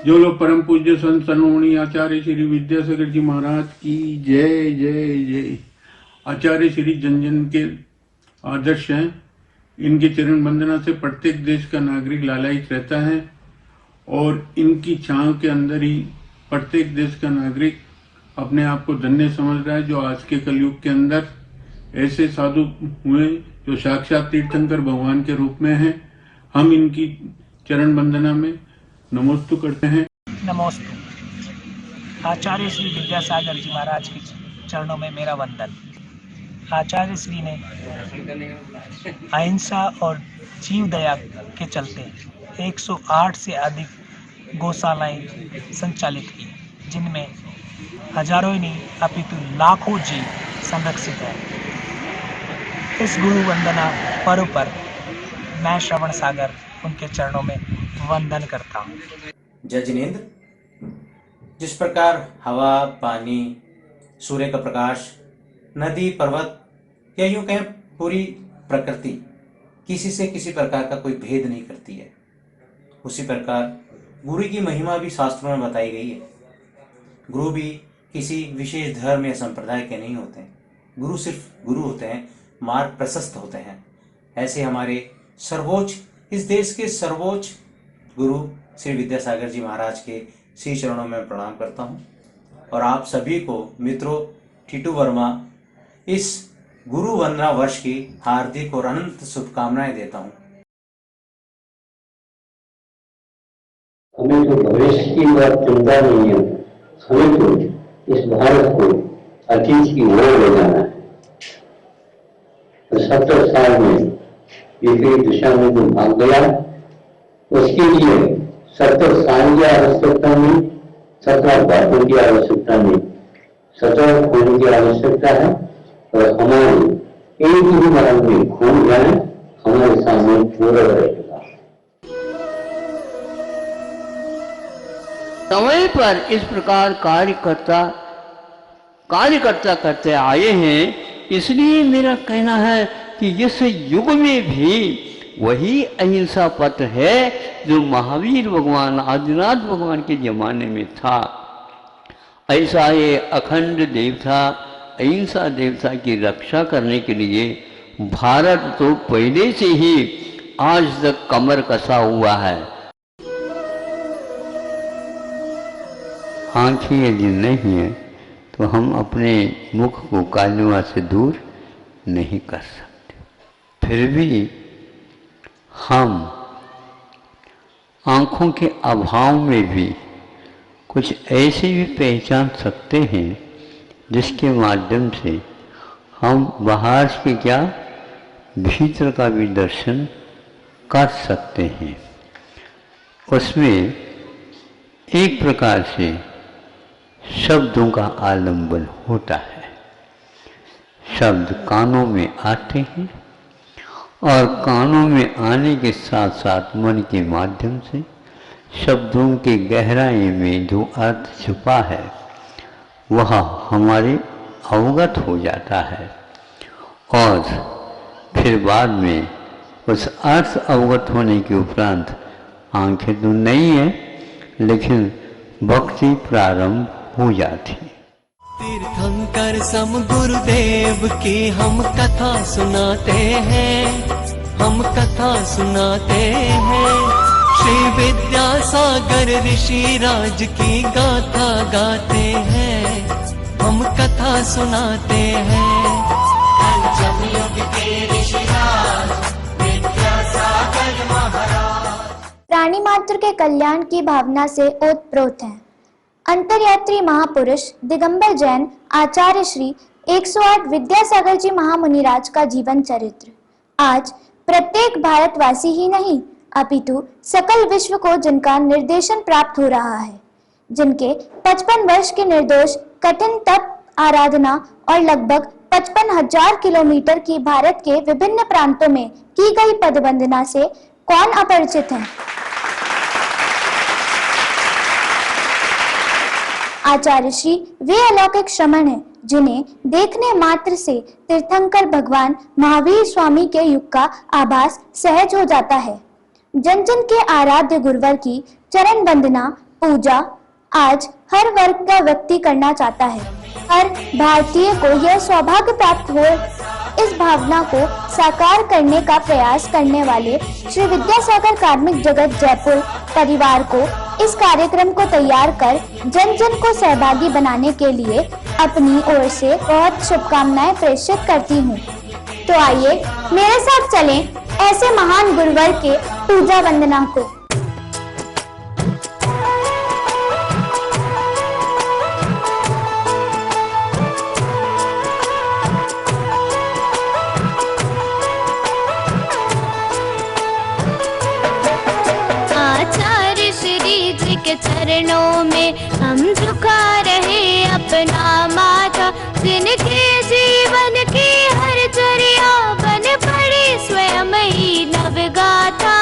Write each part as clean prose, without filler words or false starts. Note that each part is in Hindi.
जो लोग परम पूज्य संत सन्मुनि आचार्य श्री विद्यासागर जी महाराज की जय जय जय। आचार्य श्री जन जन के आदर्श हैं। इनके चरण वंदना से प्रत्येक देश का नागरिक लालायित रहता है और इनकी छांव के अंदर ही प्रत्येक देश का नागरिक अपने आप को धन्य समझ रहा है। जो आज के कलयुग के अंदर ऐसे साधु हुए जो साक्षात तीर्थंकर भगवान के रूप में हैं। हम इनकी चरण वंदना में नमोस्तु करते हैं। नमोस्तु। आचार्य श्री विद्यासागर जी महाराज के चरणों में मेरा वंदन। आचार्य श्री ने अहिंसा और जीव दया के चलते 108 से अधिक गौशालाएं संचालित की, जिनमें हजारों ही नहीं अपितु लाखों जीव संरक्षित हैं। इस गुरु वंदना पर्व पर मैं श्रवण सागर उनके चरणों में वंदन करता हूँ। जय जिनेंद्र। जिस प्रकार हवा, पानी, सूर्य का प्रकाश, नदी, पर्वत या यूं कहें पूरी प्रकृति किसी से किसी प्रकार का कोई भेद नहीं करती है, उसी प्रकार गुरु की महिमा भी शास्त्रों में बताई गई है। गुरु भी किसी विशेष धर्म या संप्रदाय के नहीं होते हैं। गुरु सिर्फ गुरु होते हैं, मार्ग प्रशस्त होते हैं। ऐसे हमारे सर्वोच्च, इस देश के सर्वोच्च गुरु श्री विद्यासागर जी महाराज के श्री चरणों में प्रणाम करता हूं और आप सभी को मित्रों टीटू वर्मा इस गुरु वंदना वर्ष की हार्दिक और अनंत शुभकामनाएं देता हूं। हमें तो भविष्य की बात चिंता नहीं है, हमें तो इस भारत को अतीत की ओर ले जाना है। 70 साल में विपरीत दिशा में जो भाग गया, उसके लिए 70 साल की आवश्यकता नहीं, 17 बातों की आवश्यकता नहीं, 17 खून की आवश्यकता है। और हमारे एक ही मरण में खून जाए हमारे सामने पूरा रहेगा। समय पर इस प्रकार कार्यकर्ता करते आए हैं, इसलिए मेरा कहना है कि इस युग में भी वही अहिंसा पथ है जो महावीर भगवान, आदिनाथ भगवान के जमाने में था। ऐसा ये अखंड देवता, अहिंसा देवता की रक्षा करने के लिए भारत तो पहले से ही आज तक कमर कसा हुआ है। आंखें यदि नहीं है तो हम अपने मुख को कालिमा से दूर नहीं कर सकते। फिर भी हम आँखों के अभाव में भी कुछ ऐसे भी पहचान सकते हैं जिसके माध्यम से हम बाहर के क्या भीतर का भी दर्शन कर सकते हैं। उसमें एक प्रकार से शब्दों का आलंबन होता है। शब्द कानों में आते हैं और कानों में आने के साथ साथ मन के माध्यम से शब्दों के गहराई में जो अर्थ छुपा है वह हमारे अवगत हो जाता है और फिर बाद में उस अर्थ अवगत होने के उपरांत आंखें तो नहीं है लेकिन भक्ति प्रारंभ हो जाती। तीर्थंकर सम गुरुदेव की हम कथा सुनाते हैं, हम कथा सुनाते हैं। श्री विद्यासागर ऋषि राज की गाथा गाते हैं, हम कथा सुनाते हैं। पंचम युग के ऋषिराज विद्यासागर महाराज प्राणी मात्र के कल्याण की भावना से ओतप्रोत हैं। अंतर्यात्री महापुरुष दिगंबर जैन आचार्य श्री 108 विद्यासागर जी महामुनिराज का जीवन चरित्र आज प्रत्येक भारतवासी ही नहीं अपितु सकल विश्व को जिनका निर्देशन प्राप्त हो रहा है, जिनके 55 वर्ष के निर्दोष कठिन तप, आराधना और लगभग 55,000 किलोमीटर की भारत के विभिन्न प्रांतों में की गई पदवंदना से कौन अपरिचित है। आचार्य श्री वे अलौकिक श्रमण हैं जिन्हें देखने मात्र से तीर्थंकर भगवान महावीर स्वामी के युग का आभास सहज हो जाता है। जन जन के आराध्य गुरुवर की चरण वंदना पूजा आज हर वर्ग का व्यक्ति करना चाहता है। हर भारतीय को यह सौभाग्य प्राप्त हो, इस भावना को साकार करने का प्रयास करने वाले श्री विद्यासागर कार्मिक जगत जयपुर परिवार को इस कार्यक्रम को तैयार कर जन जन को सहभागी बनाने के लिए अपनी ओर से बहुत शुभकामनाएं प्रेषित करती हूँ। तो आइए मेरे साथ चलें ऐसे महान गुरुवर के पूजा वंदना को। आचार्य श्री जी के चरणों में हम झुका रहे अपना माथा, जिनके जीवन की हर चर्या बन पड़ी स्वयं ही नवगाथा।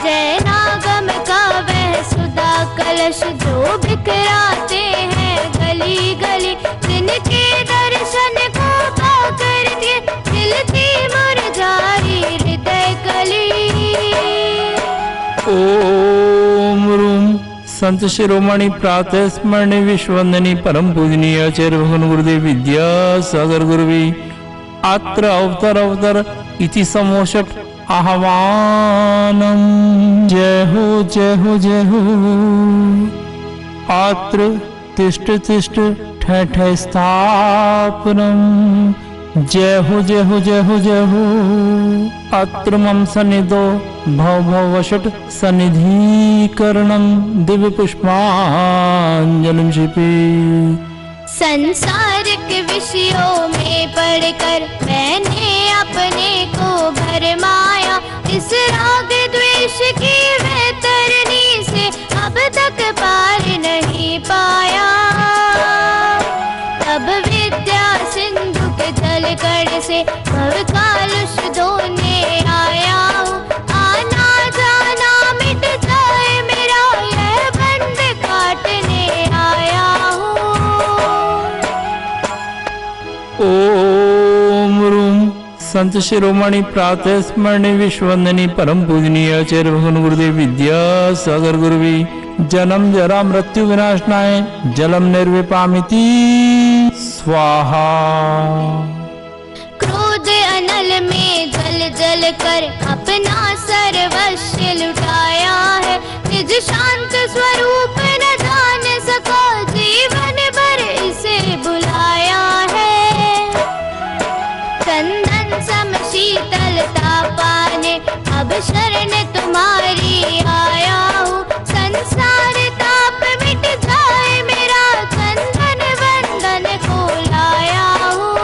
जैनागम का वह सुधा कलश जो बिखराते हैं गली गली, जिनके दर्शन को पाकर के दिल की मुरझाई हृदय कली। ओम रूम संत शिरोमणि प्रातः स्मरणी विश्ववंदनी परम पूजनीय आचार्य भगवान गुरुदेव विद्यासागर गुरुवी अत्र अवतर इति समोषट आह्वानम। जय हो जय हो जय हो। अत्र तिष्ठ तिष्ठ ठय ठय स्थापनम। जय हो जय हो जय हो जय हो। अत्र मम सन्निधो भव भव वषट सन्निधीकरणम दिव्य पुष्पांजलिं शिपे। संसारिक विषयों में पढ़कर मैंने अपने को भरमाया, इस राग द्वेष की वैतरणी से अब तक पार नहीं पाया। तब विद्या सिंधु के जल कण से भव कालुष धोने आया हूँ। आना जाना मिट जाए मेरा यह बंध काटने आया हूँ। ओम रूम संत शिरोमणि प्रातः स्मरणी विश्ववंदनी परम पूजनीय आचार्य भगवान गुरुदेव विद्यासागर गुरुवी जन्म जरा मृत्यु विनाशनाय जलम निर्विपामिति स्वाहा। क्रोध अनल में जल जल कर अपना सर्वस्व लुटाया है, निज शांत स्वरूप न जान सका जीवन भर इसे बुलाया है। चंदन सम शीतलता पाने अब शरण तुम्हारी आया हूँ। संसार ताप मिट जाए मेरा चंदन बंधन को लाया हूँ।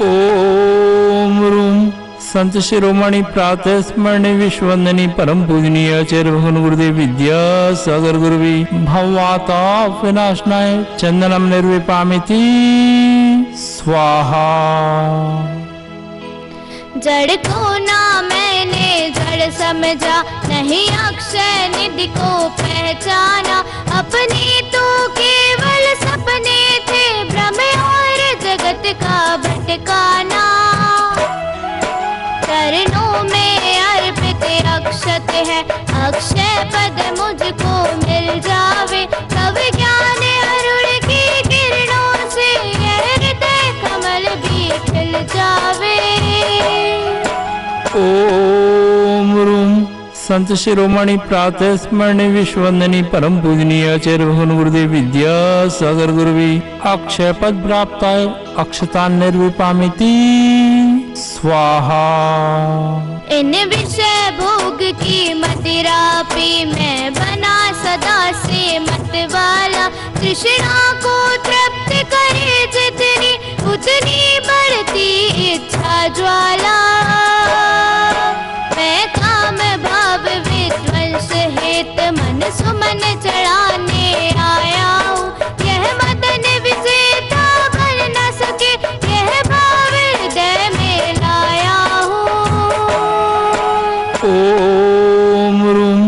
ओम रूम संत शिरोमणि प्रातः स्मरणी विश्ववंदनी परम पूजनीय आचार्य भगवान गुरुदेव विद्यासागर गुरुवी भववाता विनाशनाय चंदनम निर्विपामिति स्वाहा। जड़ को ना मैंने जड़ समझा, नहीं अक्षय निधि को पहचाना। अपने तो केवल सपने थे भ्रम और जगत का भटकाना। चरणों में अर्पित अक्षत है, अक्षय पद मुझको मिल जावे। तब ज्ञान अरुण की किरणों से यह हृदय कमल भी खिल जावे। ओम रूम संत शिरोमणि प्रातः स्मरणी विश्ववंदनी परम पूजनीय आचार्य भगवान गुरुदेव विद्यासागर गुरुवी अक्षय पद प्राप्ताय अक्षता निर्विपामिति स्वाहा। इन विषय भोग की मदिरा पी मैं बना सदा से मत वाला। तृष्णा को तृप्त करे जितनी उतनी बढ़ती इच्छा ज्वाला। मैं काम भाव विध्वंस हेत मन सुमन चढ़ाने आया हूँ। यह मदन विजेता बन न सके, यह भाव हृदय में लाया हूँ। ओम रूम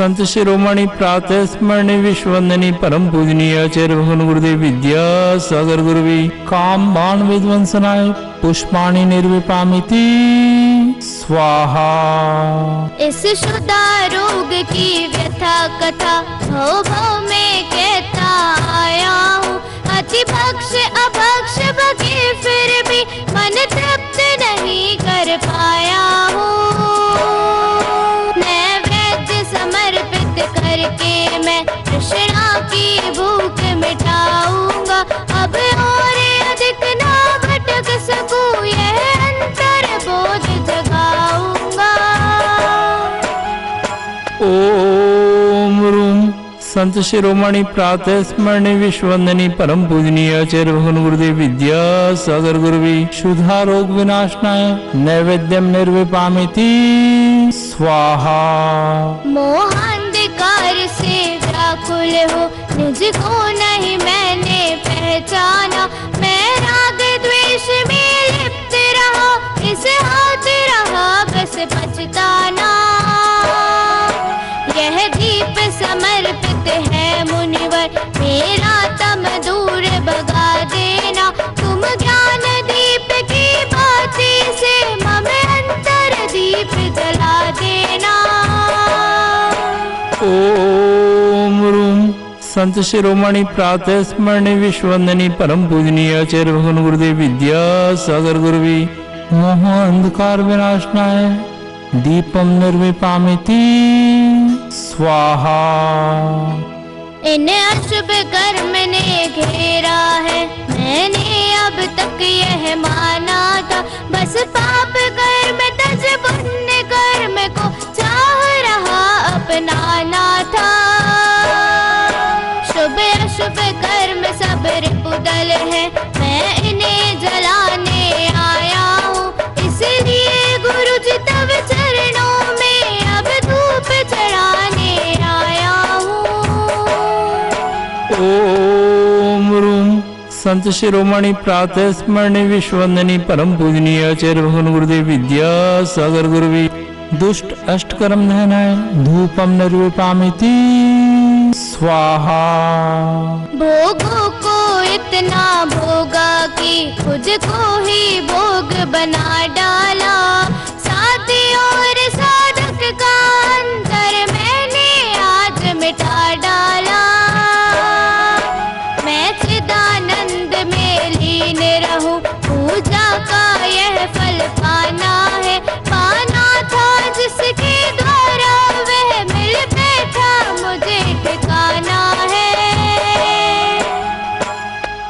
संत शिरोमणि प्रातः स्मरणीय विश्ववंदनीय परम पूजनीय आचार्य भगवान गुरुदेव विद्यासागर गुरुवी काम बाण विध्वंसनाय पुष्पाणि निर्विपामिति स्वाहा। इस शुदा रोग की व्यथा कथा भव भव में कहता आया हूँ। अति भक्ष अभक्ष बगे फिर भी मन तृप्त नहीं कर पाया हूँ। नैवेद्य समर्पित करके मैं तृष्णा की भूख मिटाऊंगा। अब और अधिक ना भटक सकूं, यह अंतर बोध जगाऊंगा। ओम रूम संत शिरोमणि प्रातः स्मरणीय विश्ववंदनीय परम पूजनीय आचार्य भगवान गुरुदेव विद्यासागर गुरुवी शुद्धा रोग विनाशनाय नैवेद्यम निर्विपामिति स्वाहा। मोहांधकार से व्याकुल हो निज को नहीं मैंने पहचाना। मैं राग द्वेष में लिप्त रहा, इस हाथ रहा बस पछताना। यह दीप समर्पित है मुनिवर, मेरा तम दूर भगा देना। तुम ज्ञान दीप की बाती से मम अंतर दीप जला देना। ओम रूम संत शिरोमणि प्रातः स्मरणीय विश्ववंदनीय परम पूजनीय आचार्य भगवान गुरुदेव विद्यासागर गुरुवी मोह अंधकार विनाशनाय दीपम निर्विपामिति स्वाहा। इन अशुभ कर्म ने घेरा है, मैंने अब तक यह माना था। बस पाप कर्म तज पुण्य कर्म को चाह रहा अपनाना था। शुभ अशुभ कर्म सब रिपुदल है, मैं इन्हें जलाने आया हूँ। इसलिए गुरु जी तब चरणों में अब धूप चढ़ाने आया हूँ। ओम रूम संत शिरोमणि प्रातः स्मरणीय विश्ववंदनीय परम पूजनीय आचार्य भगवान गुरुदेव विद्यासागर गुरुवी दुष्ट अष्टकर्म दहनाय धूपम निर्विपामिति स्वाहा। भोगों को इतना भोगा कि खुद को ही भोग बना डाला। साथी और साधक का अंतर मैंने आज मिटा डाला। मैं चिदानंद में लीन रहूं, पूजा का यह फल पाना है। पाना था जिसके द्वारा वह मिल बैठा, मुझे ठिकाना है।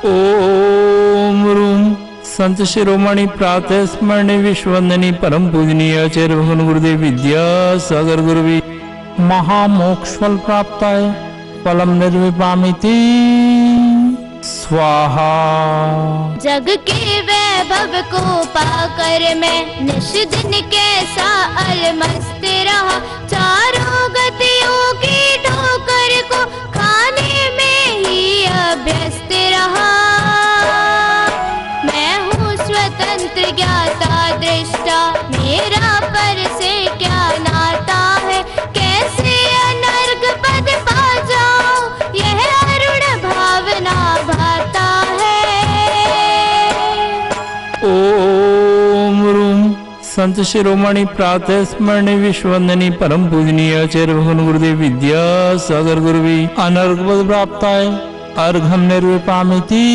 ओम रूम संत शिरोमणि प्रातः स्मरणीय विश्ववंदनीय परम पूजनीय आचार्य भगवान गुरुदेव विद्यासागर गुरुवी महामोक्ष फल प्राप्ताय फलम निर्विपामिति स्वाहा। जग के वैभव को पाकर मैं निश दिन कैसा अलमस्त रहा। चारों गतियों की ठोकर को खाने में ही अभ्यस्त रहा। मैं हूँ स्वतंत्र ज्ञाता दृष्टा, मेरा पर से क्या नाता है। कैसे अनर्घ पद पा जाऊं, यह अरुण भावना भाता है। ओम रूम संत शिरोमणि प्रातः स्मरणीय विश्ववंदनीय परम पूजनीय आचार्य भगवान गुरुदेव विद्यासागर गुरुवी अनर्घ पद प्राप्ताय अर्घम निर्विपामिति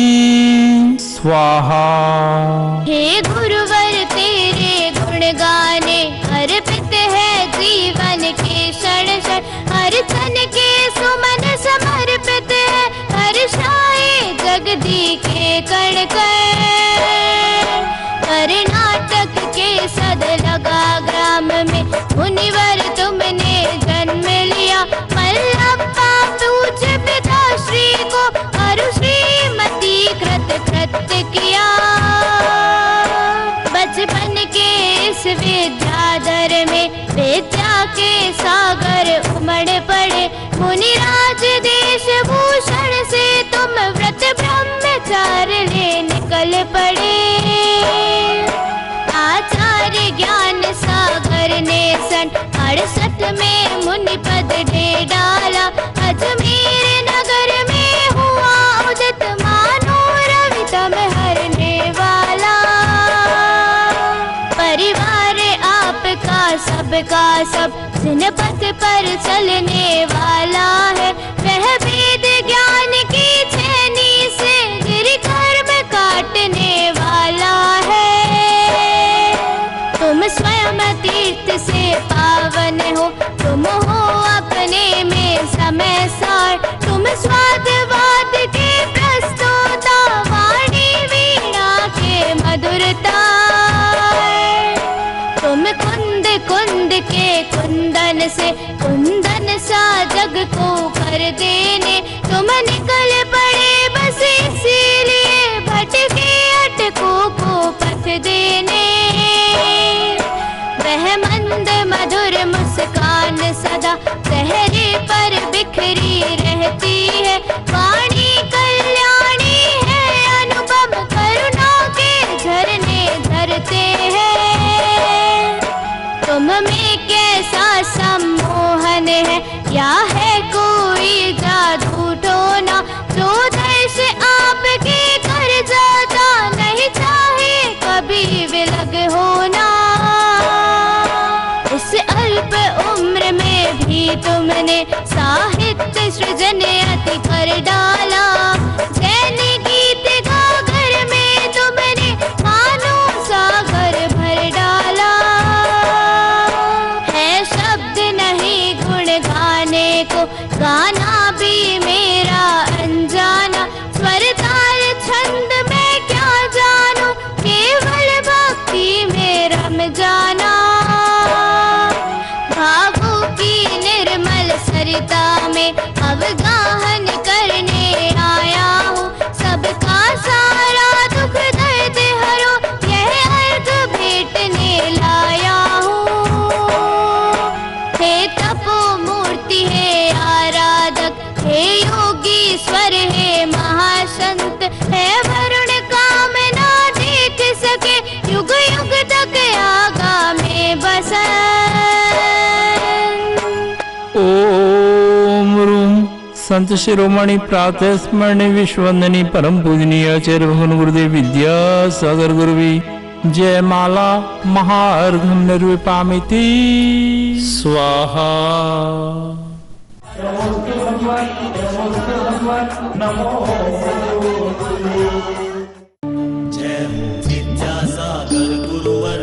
स्वाहा। हे गुरुवर तेरे गुण गाने अर्पित है जीवन के क्षण क्षण। हर तन के सुमन समर्पित है, हर्षाए जगदी के कण कण। कर्नाटक के सद लगा ग्राम में मुनिवर तुमने जन्म लिया। मल्लप्पा पूज पिताश्री को और श्रीमती कृत कृत्य किया। बचपन के इस विद्याधर में विद्या के सागर उमड़ पड़े। मुनिराज देश भूषण से तुम व्रत ब्रह्मचार्य ले निकल पड़े। आचार्य ज्ञान सागर ने सन 68 में मुनि पद दे डाला। अजमेर नगर में हुआ उदित मानो रवि तम हरने वाला। परिवार आपका सबका सब जिन पथ पर चलने वाला है। वह वेद ज्ञान की छेनी से गिर कर्म काटने वाला है। तुम स्वयं तीर्थ से पावन हो, तुम हो अपने में समय सार। तुम स्वादवाद के प्रस्तोता, वाणी वीणा के मधुरता। तुम कुंद कुंद के कुंदन से कुंदन सा जग को कर देने। तुम निकल पड़े बस इसीलिए भटके अटकों को पथ देने। वह मंद मधुर मुस्कान सदा चेहरे पर बिखरी रहती है। वाणी कल्याणी है, अनुपम करुणा के झरने झरते हैं। तुम में कैसा सम्मोहन है, या है कोई जादू टोना। जो दर्श आपके कर जाता, नहीं चाहे कभी विलग होना। इस अल्प उम्र में भी तुमने साहित्य सृजन अति कर डाला। जैन गीत गा घर में तुमने मानो सागर भर डाला। है शब्द नहीं गुण गाने को, गाना भी मेरा अनजाना। स्वर ताल छंद में क्या जानू, केवल भक्ति में रम जाना। भावों की निर्मल सरिता में अवगाहन करने आया हूँ। सबका सारा दुख दर्द हरो, यह अर्घ भेंटने लाया हूँ। हे तपो मूर्ति है आराधक, हे योगीश्वर है महासंत। है वरुण कामना देख सके, युग युग तक आगा में बसन। ओम रूम संत शिरोमणि प्रातः स्मरणीय विश्ववंदनीय परम पूजनीय आचार्य भगवान गुरुदेव विद्यासागर गुरुवी जयमाला महार्घम निर्विपामिति स्वाहा। जय हो विद्यासागर गुरुवर